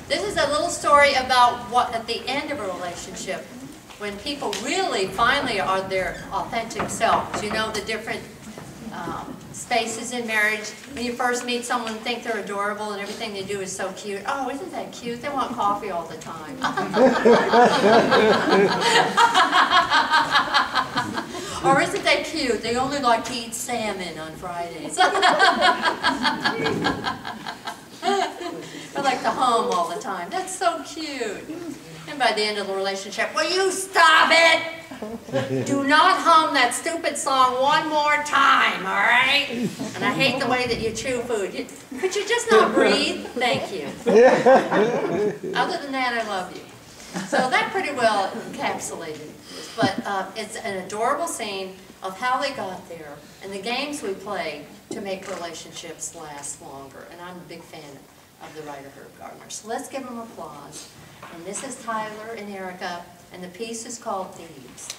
This is a little story about what at the end of a relationship, when people really finally are their authentic selves. You know, the different spaces in marriage. When you first meet someone and think they're adorable and everything they do is so cute. Oh, isn't that cute? They want coffee all the time. Or isn't that cute? They only like to eat salmon on Fridays. They like to hum all the time. That's so cute. And by the end of the relationship, will you stop it? Do not hum that stupid song one more time, all right? And I hate the way that you chew food. Could you just not breathe? Thank you. Other than that, I love you. So that pretty well encapsulated this. But it's an adorable scene of how they got there and the games we play to make relationships last longer. And I'm a big fan of the writer Herb Gardner. So let's give them applause. And this is Tyler and Erica, and the piece is called Thieves.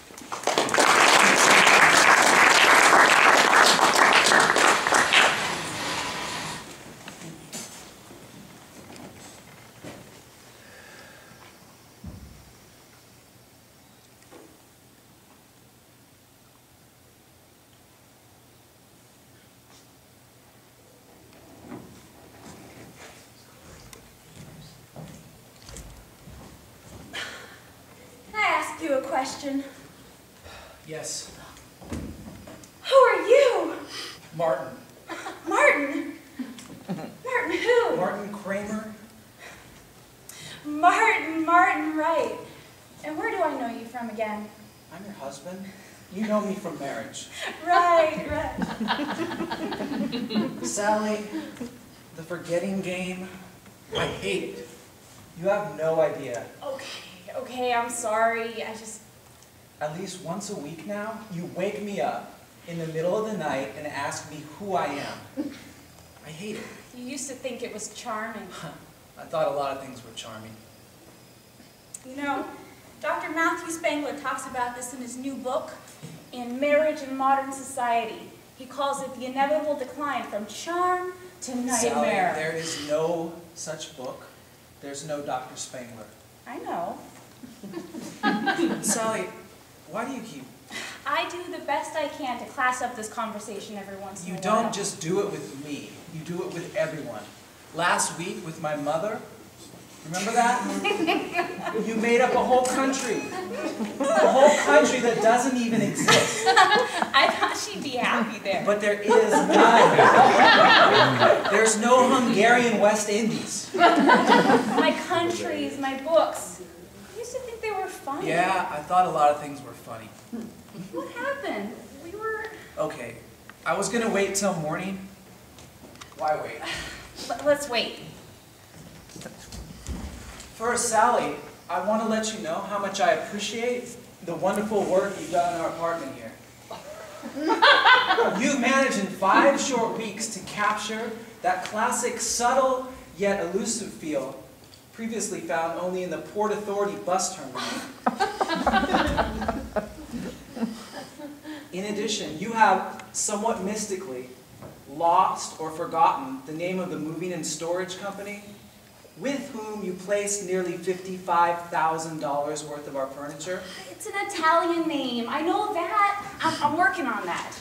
You a question? Yes. Who are you? Martin. Martin? Martin who? Martin Kramer. Martin, right. And where do I know you from again? I'm your husband. You know me from marriage. Right. Sally, the forgetting game, I hate it. You have no idea. Okay, I'm sorry. At least once a week now, you wake me up in the middle of the night and ask me who I am. I hate it. You used to think it was charming. I thought a lot of things were charming. You know, Dr. Matthew Spangler talks about this in his new book, In Marriage and Modern Society. He calls it the inevitable decline from charm to nightmare. Sally, there is no such book. There's no Dr. Spangler. I know. Sally, why do you keep... I do the best I can to class up this conversation every once in a while. You don't just do it with me. You do it with everyone. Last week with my mother, remember that? You made up a whole country. A whole country that doesn't even exist. I thought she'd be happy there. But there is none. There's no Hungarian West Indies. My countries, my books. I used to think they were funny. Yeah, I thought a lot of things were funny. What happened? We were... Okay, I was gonna wait till morning. Why wait? Let's wait. First, Sally, I want to let you know how much I appreciate the wonderful work you've done in our apartment here. You've managed in 5 short weeks to capture that classic, subtle, yet elusive feel previously found only in the Port Authority bus terminal. In addition, you have somewhat mystically lost or forgotten the name of the moving and storage company with whom you placed nearly $55,000 worth of our furniture. It's an Italian name. I know that. I'm working on that.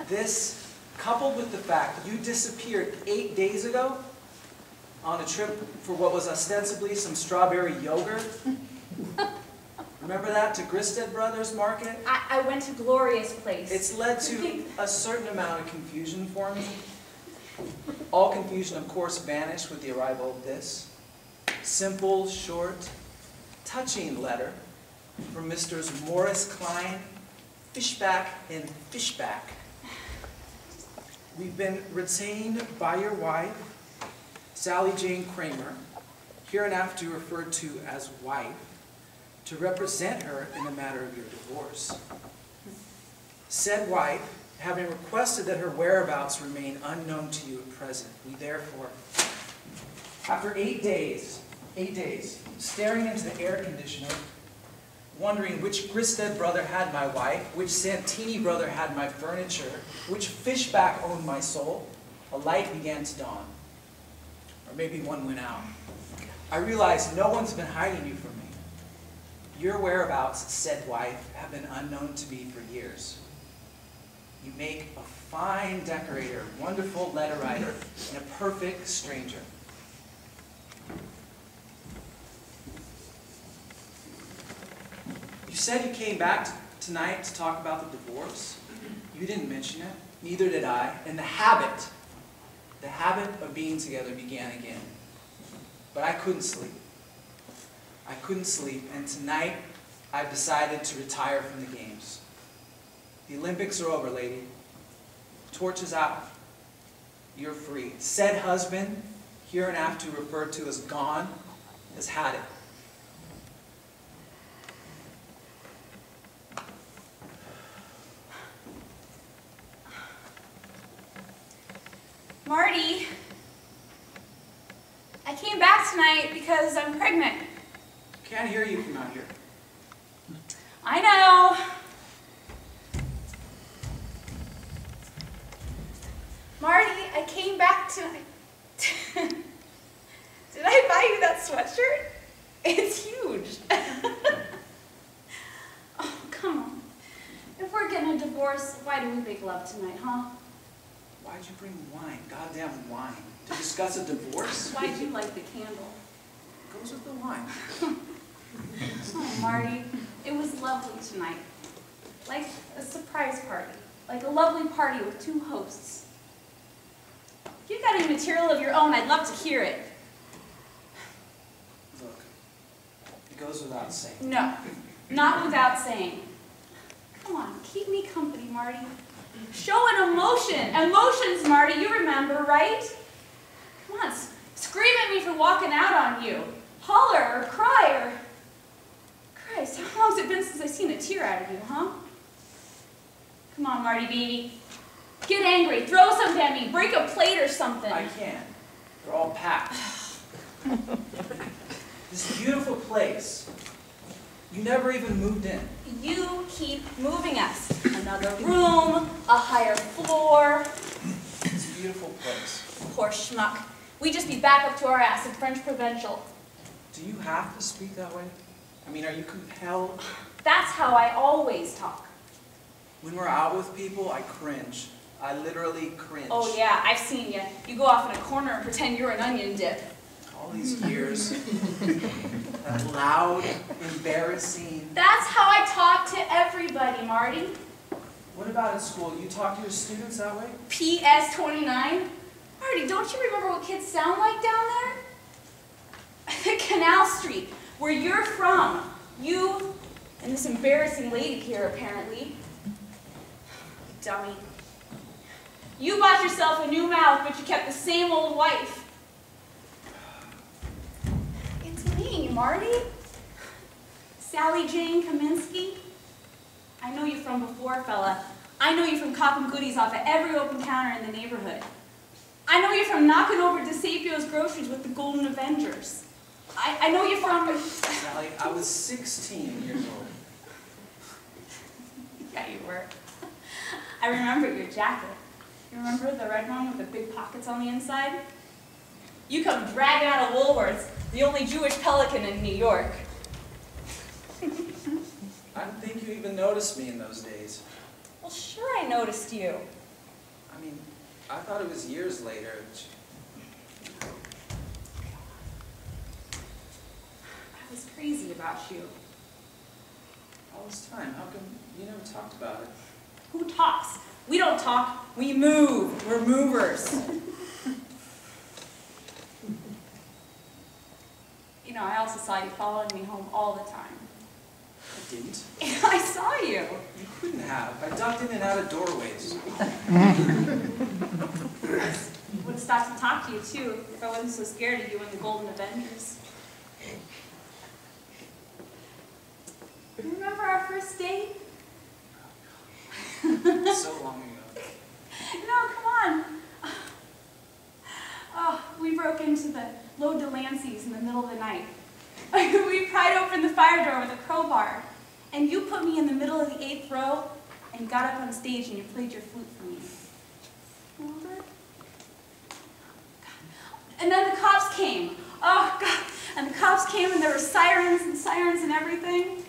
This, coupled with the fact you disappeared 8 days ago on a trip for what was ostensibly some strawberry yogurt. Remember that, to Gristed Brothers Market? I went to Gloria's place. It's led to a certain amount of confusion for me. All confusion, of course, vanished with the arrival of this simple, short, touching letter from Misters Morris Klein, Fishback and Fishback. We've been retained by your wife, Sally Jane Kramer, hereinafter referred to as wife, to represent her in the matter of your divorce. Said wife, having requested that her whereabouts remain unknown to you at present, we therefore, after 8 days, staring into the air conditioner, wondering which Gristed brother had my wife, which Santini brother had my furniture, which Fishback owned my soul, a light began to dawn. Or maybe one went out. I realize no one's been hiding you from me. Your whereabouts, said wife, have been unknown to me for years. You make a fine decorator, wonderful letter writer, and a perfect stranger. You said you came back tonight to talk about the divorce. You didn't mention it, neither did I, and the habit of being together began again. But I couldn't sleep. I couldn't sleep, and tonight I've decided to retire from the games. The Olympics are over, lady. Torch is out. You're free. Said husband, hereinafter referred to as gone, has had it. Marty, I came back tonight because I'm pregnant. Can't hear you from out here. I know. Marty, I came back tonight. Did I buy you that sweatshirt? It's huge. Oh, come on. If we're getting a divorce, why do we make love tonight, huh? Why'd you bring wine? Goddamn wine. To discuss a divorce? Why'd you light the candle? Goes with the wine. Oh, Marty, it was lovely tonight. Like a surprise party. Like a lovely party with two hosts. If you've got any material of your own, I'd love to hear it. Look, it goes without saying. No, not without saying. Come on, keep me company, Marty. Show an emotion. Emotions, Marty, you remember, right? Come on, scream at me for walking out on you. Holler or cry or... Christ, how long's it been since I've seen a tear out of you, huh? Come on, Marty, baby. Get angry. Throw something at me. Break a plate or something. I can't. They're all packed. This beautiful place. You never even moved in. You keep moving us. Another room, a higher floor. It's a beautiful place. Poor schmuck. We just be back up to our ass in French Provincial. Do you have to speak that way? I mean, are you compelled? That's how I always talk. When we're out with people, I cringe. I literally cringe. Oh yeah, I've seen you. You go off in a corner and pretend you're an onion dip. All these years. That loud, embarrassing. That's how I talk to everybody, Marty. What about at school? You talk to your students that way? PS 29? Marty, don't you remember what kids sound like down there? Canal Street, where you're from. You and this embarrassing lady here, apparently. Dummy. You bought yourself a new mouth, but you kept the same old wife. It's me, Marty. Sally Jane Kaminsky. I know you from before, fella. I know you from copping goodies off at every open counter in the neighborhood. I know you from knocking over DeSapio's groceries with the Golden Avengers. I know you from... Sally, I was 16 years old. Yeah, you were. I remember your jacket. You remember the red one with the big pockets on the inside? You come dragging out of Woolworths, the only Jewish pelican in New York. I didn't think you even noticed me in those days. Well, sure I noticed you. I mean, I thought it was years later. I was crazy about you. All this time, how come you never talked about it? Who talks? We don't talk, we move. We're movers. You know, I also saw you following me home all the time. I didn't. I saw you. You couldn't have. I ducked in and out of doorways. Would have stopped and talked to you, too, if I wasn't so scared of you and the Golden Avengers. You remember our first date? So long ago. No, come on. Oh, we broke into the Lo Delancey's in the middle of the night. We pried open the fire door with a crowbar, and you put me in the middle of the 8th row and got up on stage and you played your flute for me. Remember? And then the cops came. Oh, God. cops came and there were sirens and everything,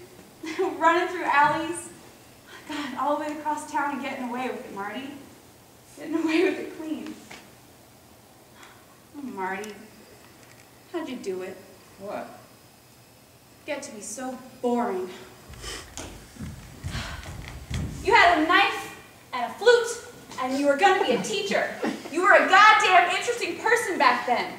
running through alleys. God, all the way across town and getting away with it, Marty. Getting away with it clean. Oh, Marty, how'd you do it? What? Get to be so boring. You had a knife and a flute, and you were going to be a teacher. You were a goddamn interesting person back then.